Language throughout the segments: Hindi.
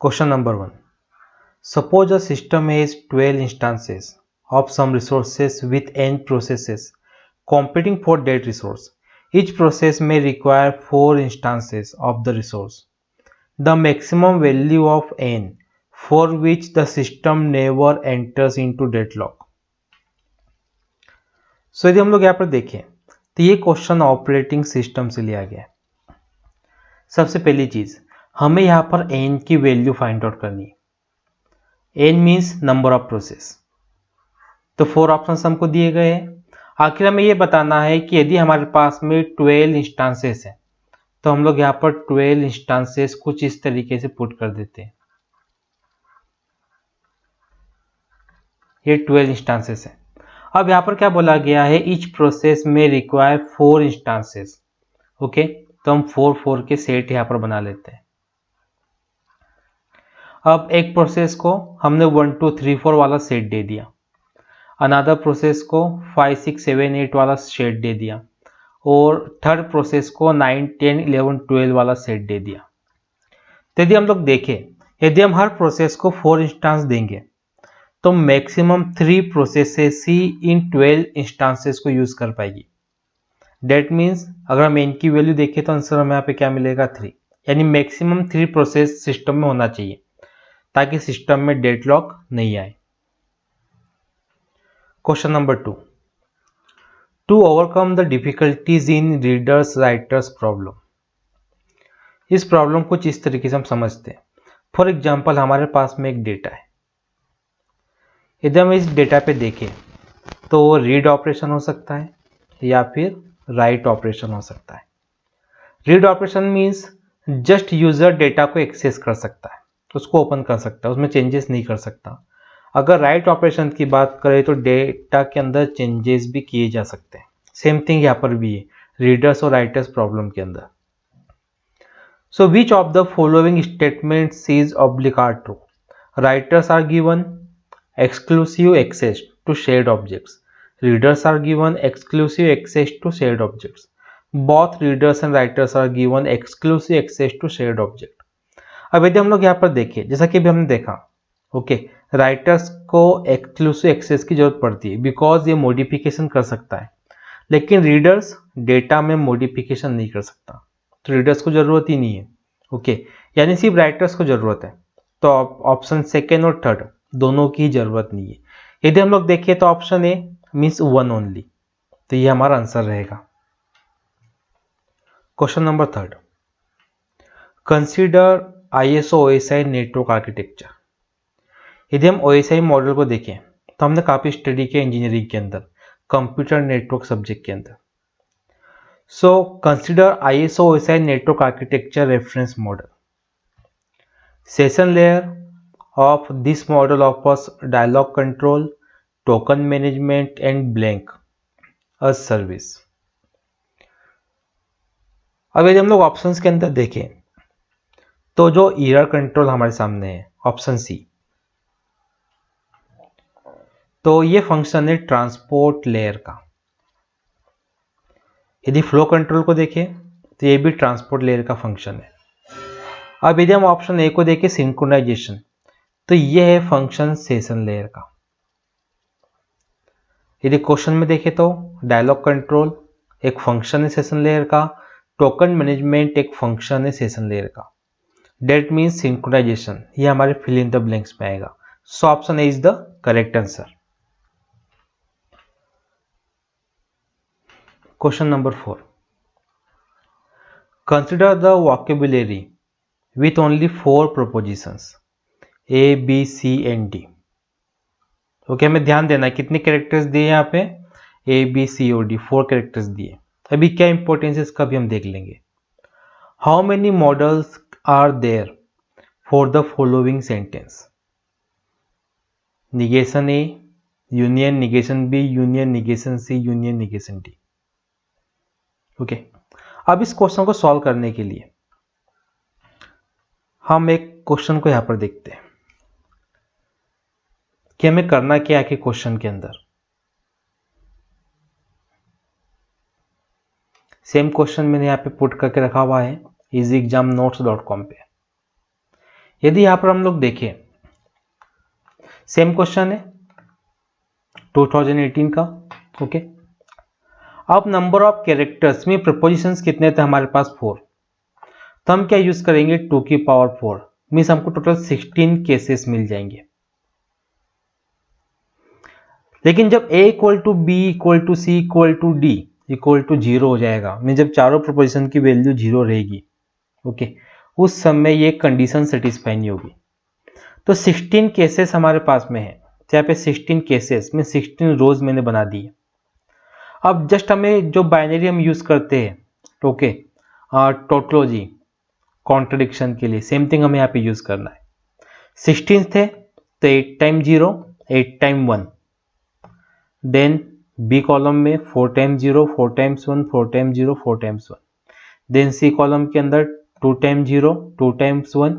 Question number 1. Suppose a system has 12 instances of some resources with n processes competing for that resource. Each process may require 4 instances of the resource. The maximum value of n for which the system never enters into deadlock. So यदि हम लोग यहाँ पर देखें तो ये क्वेश्चन ऑपरेटिंग सिस्टम से लिया गया है। सबसे पहली चीज हमें यहाँ पर n की वैल्यू फाइंड आउट करनी है। n means number of process. तो 4 ऑप्शंस हमको दिए गए हैं। आखिर हमें ये बताना है कि यदि हमारे पास में 12 इंस्टांसेस हैं तो हम लोग यहाँ पर 12 इंस्टांसेस कुछ इस तरीके से पुट कर देते हैं। ये 12 इंस्टांसेस हैं। अब यहाँ पर क्या बोला गया है, ईच प्रोसेस में रिक्वायर 4 इंस्टांसेस। ओके, तो हम 4 के सेट यहाँ पर बना लेते हैं। अब एक प्रोसेस को हमने 1 2 3 4 वाला सेट दे दिया, अनदर प्रोसेस को 5 6 7 8 वाला सेट दे दिया और थर्ड प्रोसेस को 9 10 11 12 वाला सेट दे दिया। तो यदि हम लोग देखें, यदि हम हर प्रोसेस को 4 इंस्टांस देंगे तो मैक्सिमम 3 प्रोसेसेस ही इन 12 इंस्टांसेस को यूज कर पाएगी। डेट मीन्स अगर हम n की वैल्यू देखें तो आंसर हमें यहाँ पे क्या मिलेगा 3, यानी मैक्सिमम 3 प्रोसेस सिस्टम में होना चाहिए ताकि सिस्टम में डेडलॉक नहीं आए। Question number 2. To overcome the difficulties in readers writers problem. इस प्रॉब्लम कुछ इस तरीके से हम समझते हैं। फॉर एग्जाम्पल हमारे पास में एक डेटा है। यदि हम इस डेटा पे देखें तो रीड ऑपरेशन हो सकता है या फिर राइट ऑपरेशन हो सकता है। Read operation means just user data को एक्सेस कर सकता है, उसको ओपन कर सकता है, उसमें चेंजेस नहीं कर सकता। अगर राइट ऑपरेशन की बात करें तो डेटा के अंदर चेंजेस भी किए जा सकते हैं। सेम थिंग यहाँ पर भी है रीडर्स और राइटर्स प्रॉब्लम के अंदर। So which of the following statements is obligate true? Writers are given exclusive access to shared objects. Readers are given exclusive access to shared objects. Both readers and writers are given exclusive access to shared object. अब यदि हम लोग यहाँ पर देखें, जैसा कि अभी हमने देखा, ओके, राइटर्स को एक्सक्लूसिव एक्सेस की जरूरत पड़ती है बिकॉज ये मॉडिफिकेशन कर सकता है, लेकिन रीडर्स डेटा में मॉडिफिकेशन नहीं कर सकता, तो रीडर्स को जरूरत ही नहीं है। ओके, यानी सिर्फ राइटर्स को जरूरत है। तो ऑप्शन सेकेंड और थर्ड दोनों की जरूरत नहीं है। यदि हम लोग देखें तो ऑप्शन ए मीन्स 1 ओनली, तो ये हमारा आंसर रहेगा। Question number 3. Consider ISO OSI network architecture. यदि हम OSI मॉडल को देखें तो हमने काफी स्टडी किया इंजीनियरिंग के अंदर, कंप्यूटर नेटवर्क सब्जेक्ट के अंदर। So consider ISO OSI network architecture reference model. Session layer of this model offers dialog control, token management and blank as service. अब यदि हम लोग ऑप्शंस के अंदर देखें तो जो एरर कंट्रोल हमारे सामने है ऑप्शन सी, तो ये फंक्शन है ट्रांसपोर्ट लेयर का। यदि फ्लो कंट्रोल को देखें तो ये भी ट्रांसपोर्ट लेयर का फंक्शन है। अब यदि हम ऑप्शन ए को देखें सिंक्रोनाइजेशन, तो ये है फंक्शन सेशन लेयर का। यदि क्वेश्चन में देखें तो डायलॉग कंट्रोल एक फंक्शन है सेशन लेयर का, टोकन मैनेजमेंट एक फंक्शन है सेशन लेयर का। डेट मीन्स सिंक्रोनाइजेशन, ये हमारे फिल इन द ब्लैंक्स में आएगा। So option A is the correct answer. Question number 4. Consider the vocabulary with only 4 propositions A, B, C and D. Okay, हमें ध्यान देना है कितने कैरेक्टर्स दिए यहाँ पे, A, B, C और D, 4 कैरेक्टर्स दिए। अभी क्या इंपॉर्टेंस है इसका भी हम देख लेंगे। How many models are there for the following sentence? Negation A, union negation B, union negation C, union negation D। Okay, अब इस क्वेश्चन को सॉल्व करने के लिए हम एक क्वेश्चन को यहां पर देखते हैं कि हमें करना क्या है कि क्वेश्चन के अंदर। सेम क्वेश्चन मैंने यहाँ पे पुट करके रखा हुआ है easyexamnotes.com पे। यदि यहाँ पर हम लोग देखें, सेम क्वेश्चन है 2018 का। ओके, अब नंबर ऑफ कैरेक्टर्स में प्रपोजिशंस कितने थे हमारे पास 4, तो हम क्या यूज करेंगे 2 की पावर 4, मीन्स हमको टोटल 16 केसेस मिल जाएंगे। लेकिन जब a equal to B equal to C equal to D equal to 0 हो जाएगा, मीन्स जब चारों प्रपोजिशन की वैल्यू 0 रहेगी, ओके, उस समय ये कंडीशन सेटिस्फाई नहीं होगी। तो 16 केसेस हमारे पास में है, यहाँ पे 16 केसेस में 16 रोज मैंने बना दिए। अब जस्ट हमें जो बाइनरी हम यूज करते हैं, ओके, टोटोलॉजी कॉन्ट्रडिक्शन के लिए सेम थिंग हमें यहाँ पे यूज करना है। 16 थे तो 8 time 0 8 time 1, then B column में 4 time 0 4 times 1 4 time 0 4 times 1, then C column के अंदर 2 time 0 2 times 1।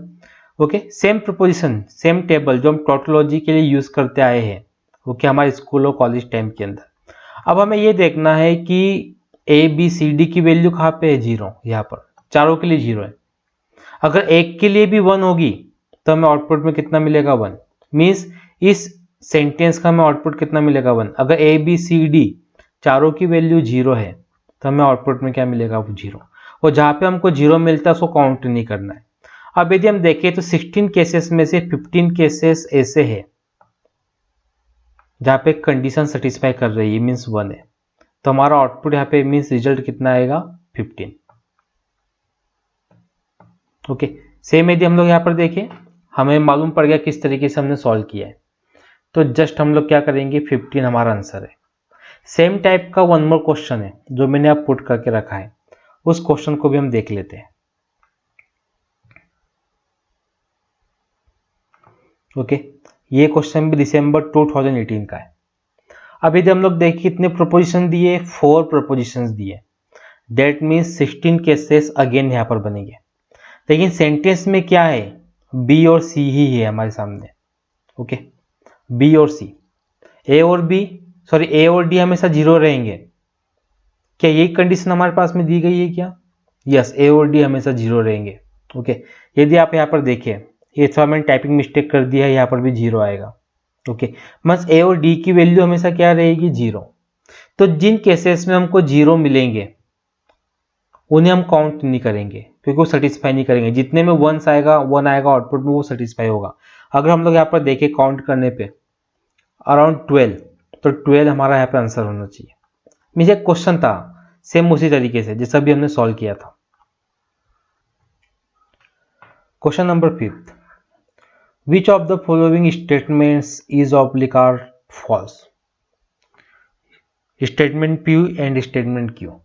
Okay, same proposition same table जो हम टोटोलॉजी के लिए यूज करते आए हैं, ओके, हमारे स्कूल और कॉलेज टाइम के अंदर। अब हमें ये देखना है कि ए बी सी डी की वैल्यू कहाँ पे है 0, यहाँ पर चारों के लिए 0 है। अगर एक के लिए भी 1 होगी तो हमें आउटपुट में कितना मिलेगा 1, मीन्स इस सेंटेंस का हमें आउटपुट कितना मिलेगा 1। अगर ए बी सी डी चारों की वैल्यू 0 है तो हमें आउटपुट में क्या मिलेगा 0, और जहाँ पे हमको 0 मिलता है उसको काउंट नहीं करना है। अब यदि हम देखें तो 16 केसेस में से 15 केसेस ऐसे है जहाँ पे कंडीशन सेटिस्फाई कर रही है, मीन्स 1 है, तो हमारा आउटपुट यहाँ पे मीन्स रिजल्ट कितना आएगा 15। ओके, सेम यदि हम लोग यहाँ पर देखें, हमें मालूम पड़ गया किस तरीके से हमने सॉल्व किया है, तो जस्ट हम लोग क्या करेंगे 15 हमारा आंसर है। सेम टाइप का वन मोर क्वेश्चन है जो मैंने आप पुट करके रखा है, उस क्वेश्चन को भी हम देख लेते हैं। ओके, ये क्वेश्चन भी दिसंबर 2018 का है। अब यदि हम लोग देखें कितने प्रोपोजिशन दिए, 4 प्रोपोजिशंस दिए, दैट मीन्स 16 केसेस अगेन यहाँ पर बनेंगे। लेकिन सेंटेंस में क्या है, बी और सी ही है हमारे सामने। ओके, बी और सी, ए और डी हमेशा 0 रहेंगे। क्या यही कंडीशन हमारे पास में दी गई है क्या? यस, ए और डी हमेशा 0 रहेंगे। ओके, यदि आप यहाँ पर देखें, ये थोड़ा मैंने टाइपिंग मिस्टेक कर दिया है, यहाँ पर भी 0 आएगा। ओके, बस ए और डी की वैल्यू हमेशा क्या रहेगी 0। तो जिन केसेस में हमको 0 मिलेंगे उन्हें हम काउंट नहीं करेंगे क्योंकि वो सेटिस्फाई नहीं करेंगे। जितने में 1 आएगा आउटपुट में वो सेटिस्फाई होगा। अगर हम लोग यहाँ पर देखें काउंट करने पे अराउंड 12, तो 12 हमारा यहाँ पे आंसर होना चाहिए। मुझे क्वेश्चन था सेम उसी तरीके से जैसा भी हमने सॉल्व किया था। Question number 5, which of the following statements is oblique or false? Statement P and statement Q.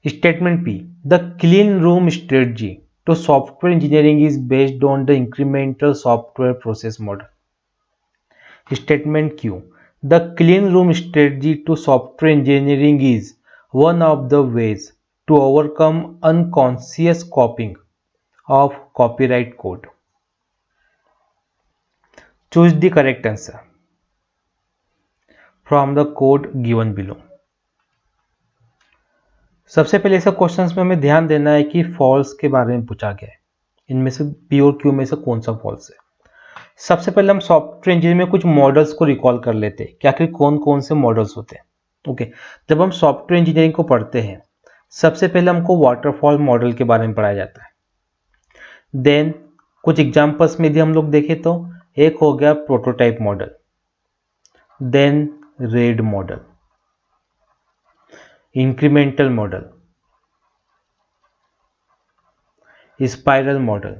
Statement P, the clean room strategy to software engineering is based on the incremental software process model. Statement Q, the clean room strategy to software engineering is one of the ways to overcome unconscious copying of copyright code. Choose the correct answer from the code given below. सबसे पहले ऐसे क्वेश्चंस में हमें ध्यान देना है कि फॉल्स के बारे में पूछा गया है, इनमें से पी और क्यू में से कौन सा फॉल्स है। सबसे पहले हम सॉफ्टवेयर इंजीनियरिंग में कुछ मॉडल्स को रिकॉल कर लेते हैं कि आखिर कौन कौन से मॉडल्स होते हैं। ओके, जब हम सॉफ्टवेयर इंजीनियरिंग को पढ़ते हैं सबसे पहले हमको वाटरफॉल मॉडल के बारे में पढ़ाया जाता है। देन कुछ एग्जाम्पल्स में यदि हम लोग देखें तो एक हो गया prototype model, then RAD model, incremental model, spiral model.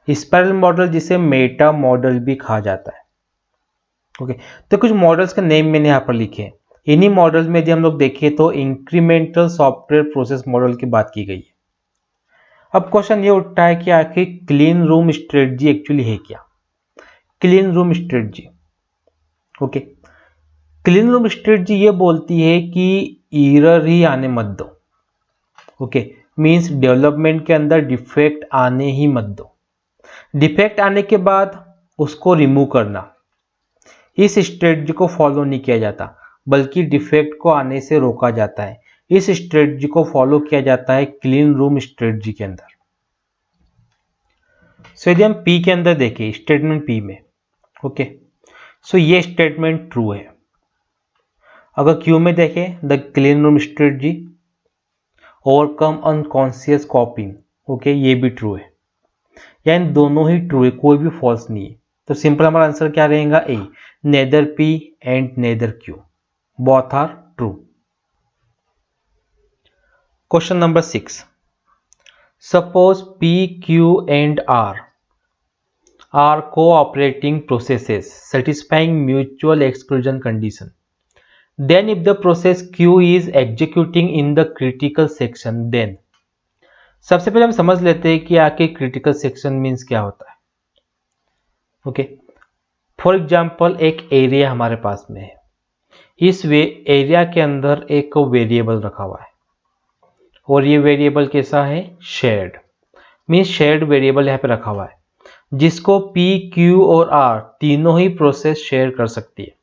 Spiral model जिसे मेटा मॉडल भी कहा जाता है। ओके, तो कुछ मॉडल्स का नेम मैंने यहाँ पर लिखे हैं। इन्हीं मॉडल्स में यदि हम लोग देखें तो इंक्रीमेंटल सॉफ्टवेयर प्रोसेस मॉडल की बात की गई है। अब क्वेश्चन ये उठता है कि आखिर क्लीन रूम स्ट्रेटजी एक्चुअली है क्या? Clean room strategy, okay, clean room strategy ये बोलती है कि एरर ही आने मत दो। ओके, मींस डेवलपमेंट के अंदर डिफेक्ट आने ही मत दो। डिफेक्ट आने के बाद उसको रिमूव करना, इस स्ट्रेटजी को फॉलो नहीं किया जाता, बल्कि डिफेक्ट को आने से रोका जाता है। इस स्ट्रेटजी को फॉलो किया जाता है क्लीन रूम स्ट्रेटजी के अंदर। सो यदि हम P के अंदर देखें स्टेटमेंट P में, ओके, सो ये स्टेटमेंट ट्रू है। अगर Q में देखें the clean room strategy overcome unconscious कॉपिंग, okay, ये भी ट्रू है। यानी दोनों ही ट्रू है, कोई भी फॉल्स नहीं है। तो सिंपल हमारा आंसर क्या रहेगा? A, neither P and neither Q both are true. Question number 6, suppose P, Q and R are cooperating processes satisfying mutual exclusion condition. Then if the process Q is executing in the critical section, then सबसे पहले हम समझ लेते हैं कि आके क्रिटिकल सेक्शन मीन्स क्या होता है। ओके, फॉर एग्जाम्पल एक एरिया हमारे पास में है, इस एरिया के अंदर एक वेरिएबल रखा हुआ है और ये वेरिएबल कैसा है? शेयर्ड, मीन्स शेयर्ड वेरिएबल यहाँ पे रखा हुआ है जिसको P, Q और R तीनों ही प्रोसेस शेयर कर सकती है।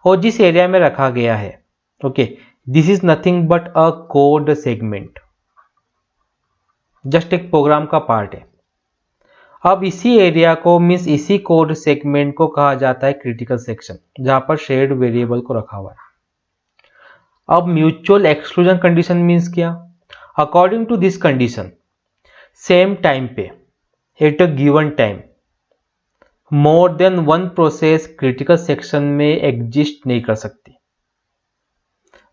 और जिस एरिया में रखा गया है, okay, this is nothing but a code segment, just एक प्रोग्राम का पार्ट है। अब इसी एरिया को मीन्स इसी कोड सेगमेंट को कहा जाता है क्रिटिकल सेक्शन, जहां पर शेयर्ड वेरिएबल को रखा हुआ है। अब म्यूचुअल एक्सक्लूजन कंडीशन मीन्स क्या? According to this condition, same time पे at a given time more than one process critical section में एग्जिस्ट नहीं कर सकती।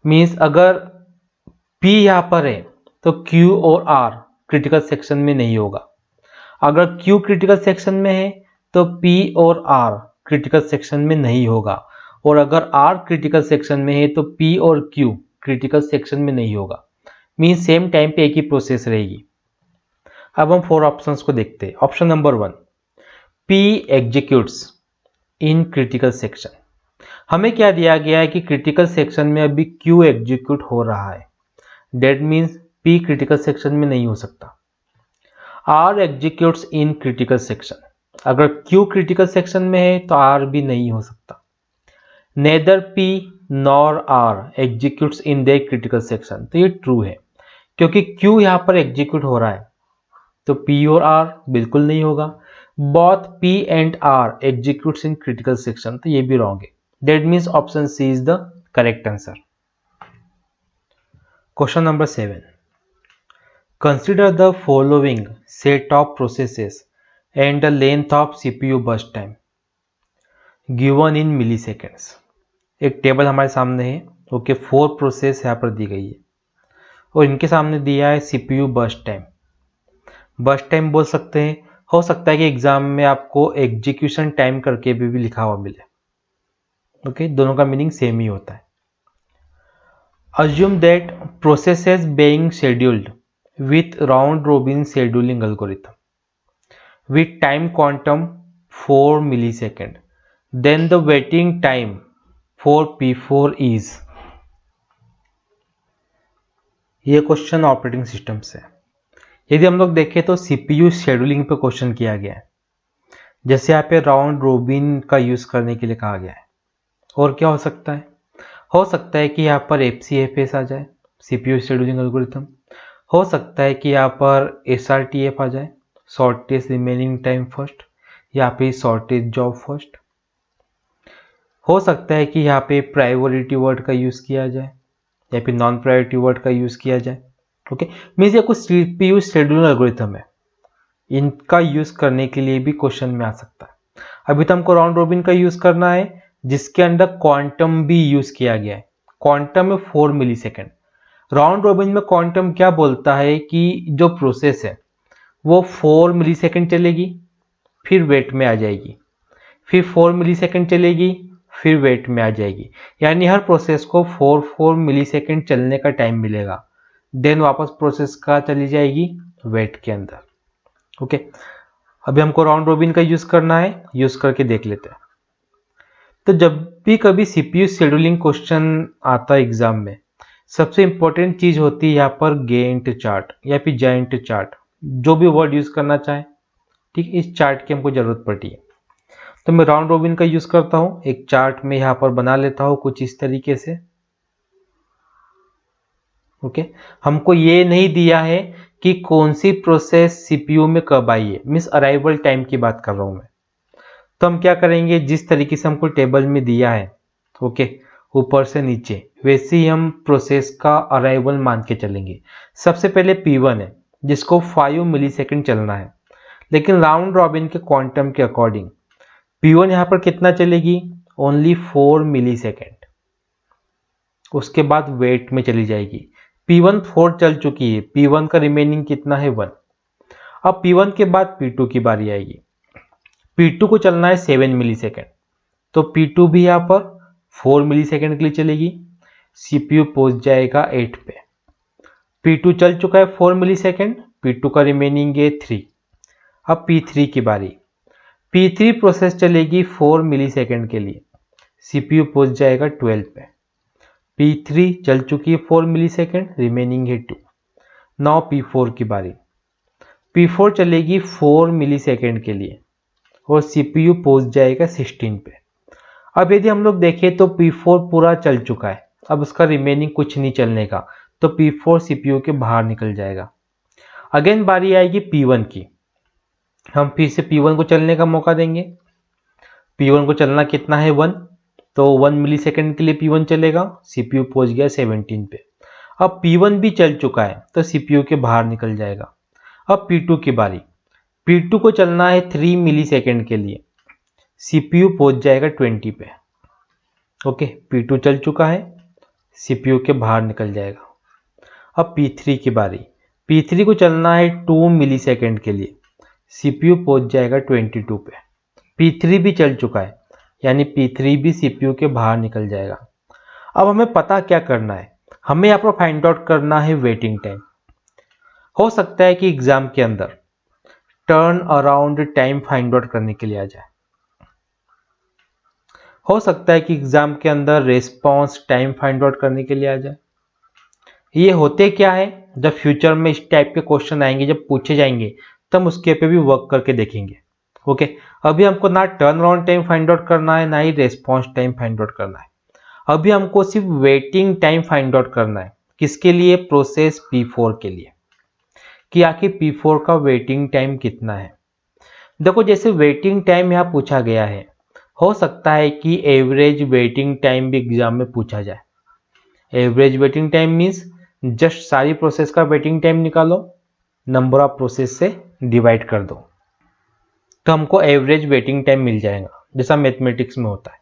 मीन्स अगर P यहां पर है तो Q और R क्रिटिकल सेक्शन में नहीं होगा। अगर Q क्रिटिकल सेक्शन में है तो P और R क्रिटिकल सेक्शन में नहीं होगा, और अगर R क्रिटिकल सेक्शन में है तो P और Q क्रिटिकल सेक्शन में नहीं होगा। मीन्स सेम टाइम पे एक ही प्रोसेस रहेगी। अब हम 4 ऑप्शंस को देखते हैं। Option number 1, P executes in critical section. हमें क्या दिया गया है कि क्रिटिकल सेक्शन में अभी Q एग्जीक्यूट हो रहा है, that means P critical section में नहीं हो सकता। R executes in critical section, अगर Q क्रिटिकल सेक्शन में है तो R भी नहीं हो सकता। Neither P nor R executes in the critical section, तो ये ट्रू है क्योंकि Q यहां पर एग्जीक्यूट हो रहा है तो P और R बिल्कुल नहीं होगा। Both P and R executes in critical section, तो ये भी रॉन्ग है। That means option C is the correct answer. Question number 7, consider the following set of processes and the length of CPU burst time given in milliseconds। एक टेबल हमारे सामने है, ओके, 4 प्रोसेस यहाँ पर दी गई है और इनके सामने दिया है CPU burst time. Burst time बोल सकते हैं, हो सकता है कि एग्जाम में आपको एग्जीक्यूशन टाइम करके भी लिखा हुआ मिले, ओके, दोनों का मीनिंग सेम ही होता है। Assume that processes being scheduled with round robin scheduling algorithm with time quantum 4 millisecond, then the waiting time for P4 is। ये क्वेश्चन ऑपरेटिंग सिस्टम से। यदि हम लोग देखें तो CPU शेड्यूलिंग पे क्वेश्चन किया गया है, जैसे यहाँ पे राउंड रोबिन का यूज करने के लिए कहा गया है। और क्या हो सकता है? हो सकता है कि यहाँ पर FCFS आ जाए, CPU शेड्यूलिंग एल्गोरिथम। हो सकता है कि यहाँ पर SRTF आ जाए, शॉर्टेस्ट रिमेनिंग टाइम फर्स्ट, या फिर शॉर्टेस्ट जॉब फर्स्ट। हो सकता है कि यहाँ पे प्रायोरिटी वर्ड का यूज किया जाए या फिर नॉन प्रायोरिटी वर्ड का यूज किया जाए। ओके, मीन्स ये कुछ CPU शेड्यूलिंग एल्गोरिथम है, इनका यूज करने के लिए भी क्वेश्चन में आ सकता है। अभी तो हमको राउंड रोबिन का यूज करना है जिसके अंदर क्वांटम भी यूज किया गया है। क्वांटम में 4 मिलीसेकंड। राउंड रोबिन में क्वांटम क्या बोलता है कि जो प्रोसेस है वो 4 मिलीसेकंड चलेगी, फिर वेट में आ जाएगी, फिर 4 मिलीसेकंड चलेगी, फिर वेट में आ जाएगी। यानी हर प्रोसेस को 4 मिलीसेकंड चलने का टाइम मिलेगा, देन वापस प्रोसेस का चली जाएगी वेट के अंदर। ओके, अभी हमको राउंड रोबिन का यूज करना है, यूज करके देख लेते हैं। तो जब भी कभी CPU शेड्यूलिंग क्वेश्चन आता है एग्जाम में, सबसे इंपॉर्टेंट चीज होती है यहाँ पर गैंट चार्ट या फिर जाइंट चार्ट, जो भी वर्ड यूज करना चाहे, ठीक, इस चार्ट की हमको जरूरत पड़ती है। तो मैं राउंड रोबिन का यूज करता हूं, एक चार्ट में यहाँ पर बना लेता हूं कुछ इस तरीके से। ओके, हमको ये नहीं दिया है कि कौन सी प्रोसेस सीपीयू में कब आई है, मीन्स अराइवल टाइम की बात कर रहा हूं मैं। तो हम क्या करेंगे, जिस तरीके से हमको टेबल में दिया है ओके ऊपर से नीचे, वैसे ही हम प्रोसेस का अराइवल मान के चलेंगे। सबसे पहले P1 है जिसको 5 मिलीसेकंड चलना है, लेकिन राउंड रॉबिन के क्वांटम के अकॉर्डिंग P1 यहाँ पर कितना चलेगी, ओनली 4 मिलीसेकंड। उसके बाद वेट में चली जाएगी। P1 4 चल चुकी है, P1 का रिमेनिंग कितना है 1। अब P1 के बाद P2 की बारी आएगी। P2 को चलना है 7 मिलीसेकंड, तो P2 भी यहाँ पर 4 मिलीसेकंड के लिए चलेगी। CPU पहुंच जाएगा 8 पे। P2 चल चुका है 4 मिलीसेकंड, P2 का रिमेनिंग है 3। अब P3 की बारी। P3 प्रोसेस चलेगी 4 मिलीसेकंड के लिए, CPU पहुंच जाएगा 12 पे। P3 चल चुकी है 4 मिलीसेकंड, रिमेनिंग है 2। नाउ P4 की बारी। P4 चलेगी 4 मिलीसेकंड के लिए और CPU पहुंच जाएगा 16 पे। अब यदि हम लोग देखें तो P4 पूरा चल चुका है, अब उसका रिमेनिंग कुछ नहीं चलने का, तो P4 CPU के बाहर निकल जाएगा। अगेन बारी आएगी P1 की। हम फिर से P1 को चलने का मौका देंगे। P1 को चलना कितना है 1, तो 1 मिलीसेकंड के लिए P1 चलेगा, CPU पहुंच गया 17 पे। अब P1 भी चल चुका है तो CPU के बाहर निकल जाएगा। अब P2 की बारी। P2 को चलना है 3 मिलीसेकंड के लिए, CPU पहुंच जाएगा 20 पे। ओके P2 चल चुका है, CPU के बाहर निकल जाएगा। अब P3 की बारी। P3 को चलना है 2 मिलीसेकंड के लिए, CPU पहुंच जाएगा 22 पे। P3 भी चल चुका है, यानी P3 भी CPU के बाहर निकल जाएगा। अब हमें पता क्या करना है, हमें यहाँ पर फाइंड आउट करना है वेटिंग टाइम। हो सकता है कि एग्जाम के अंदर turn around time find out करने के लिए आ जाए, हो सकता है कि एग्जाम के अंदर रेस्पॉन्स टाइम फाइंड आउट करने के लिए आ जाए। ये होते क्या है, जब फ्यूचर में इस टाइप के क्वेश्चन आएंगे, जब पूछे जाएंगे, तब उसके पे भी वर्क करके देखेंगे। ओके अभी हमको ना turn around time find out करना है, ना ही रेस्पॉन्स टाइम फाइंड आउट करना है। अभी हमको सिर्फ वेटिंग टाइम फाइंड आउट करना है। किसके लिए, प्रोसेस P4 के लिए, कि आखिर P4 का वेटिंग टाइम कितना है। देखो जैसे वेटिंग टाइम यहाँ पूछा गया है, हो सकता है कि एवरेज वेटिंग टाइम भी एग्जाम में पूछा जाए। Average waiting time means just सारी प्रोसेस का वेटिंग टाइम निकालो, नंबर ऑफ प्रोसेस से डिवाइड कर दो, तो हमको एवरेज वेटिंग टाइम मिल जाएगा, जैसा मैथमेटिक्स में होता है।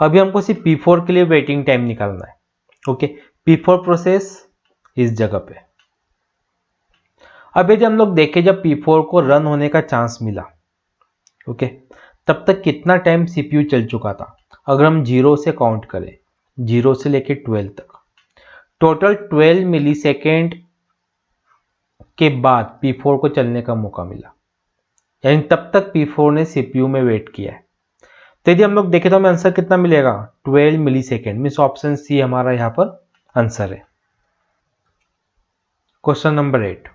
अभी हमको सिर्फ P4 के लिए वेटिंग टाइम निकालना है। ओके P4 प्रोसेस इस जगह पे। अब यदि हम लोग देखें, जब P4 को रन होने का चांस मिला, ओके तब तक कितना टाइम CPU चल चुका था। अगर हम 0 से काउंट करें, 0 से लेके 12 तक, टोटल 12 मिलीसेकेंड के बाद P4 को चलने का मौका मिला, यानी तब तक P4 ने CPU में वेट किया है। तो यदि हम लोग देखें तो हमें आंसर कितना मिलेगा, 12 मिलीसेकेंड, मीन्स ऑप्शन सी हमारा यहाँ पर आंसर है। Question number 8,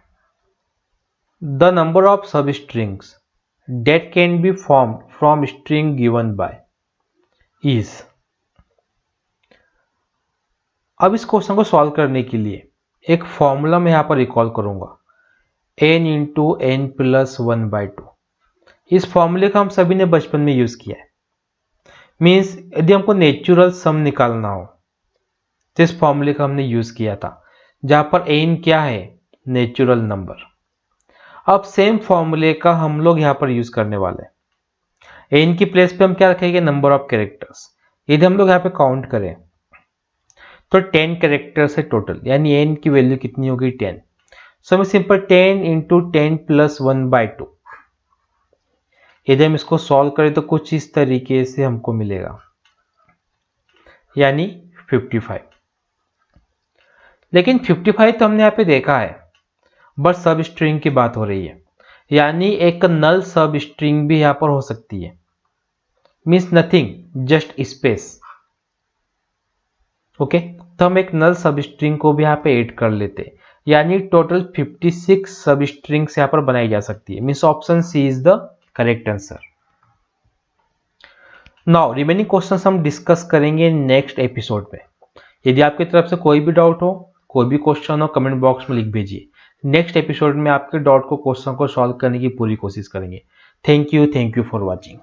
the number of सब strings that can be formed from string given by is। अब इस क्वेश्चन को सॉल्व करने के लिए एक फॉर्मूला मैं यहाँ पर रिकॉल करूंगा, n इंटू एन प्लस 1/2। इस फॉर्मूले का हम सभी ने बचपन में यूज किया है। मीन्स यदि हमको नेचुरल सम निकालना हो तो इस फॉर्मूले का हमने यूज किया था, जहां पर n क्या है, नेचुरल नंबर। अब सेम फॉर्मूले का हम लोग यहाँ पर यूज करने वाले हैं। n की प्लेस पे हम क्या रखेंगे, नंबर ऑफ कैरेक्टर्स। यदि हम लोग यहाँ पे काउंट करें तो 10 कैरेक्टर्स है टोटल, यानी n की वैल्यू कितनी होगी 10। सो मैं सिंपल 10 इंटू 10 प्लस 1/2। यदि हम इसको सॉल्व करें तो कुछ इस तरीके से हमको मिलेगा, यानी 55। लेकिन 55 तो हमने यहाँ पे देखा है, बट सब स्ट्रिंग की बात हो रही है, यानी एक नल सब स्ट्रिंग भी यहाँ पर हो सकती है। Means nothing, just space. Okay तो हम एक नल सब स्ट्रिंग को भी यहाँ पे ऐड कर लेते हैं, यानी टोटल 56 सब स्ट्रिंग्स यहाँ पर बनाई जा सकती है। Means option C is the correct answer. Now remaining questions हम डिस्कस करेंगे नेक्स्ट एपिसोड में। यदि आपकी तरफ से कोई भी डाउट हो, कोई भी क्वेश्चन हो, कमेंट बॉक्स में लिख भेजिए। नेक्स्ट एपिसोड में आपके डाउट को क्वेश्चन को सॉल्व करने की पूरी कोशिश करेंगे। Thank you for watching.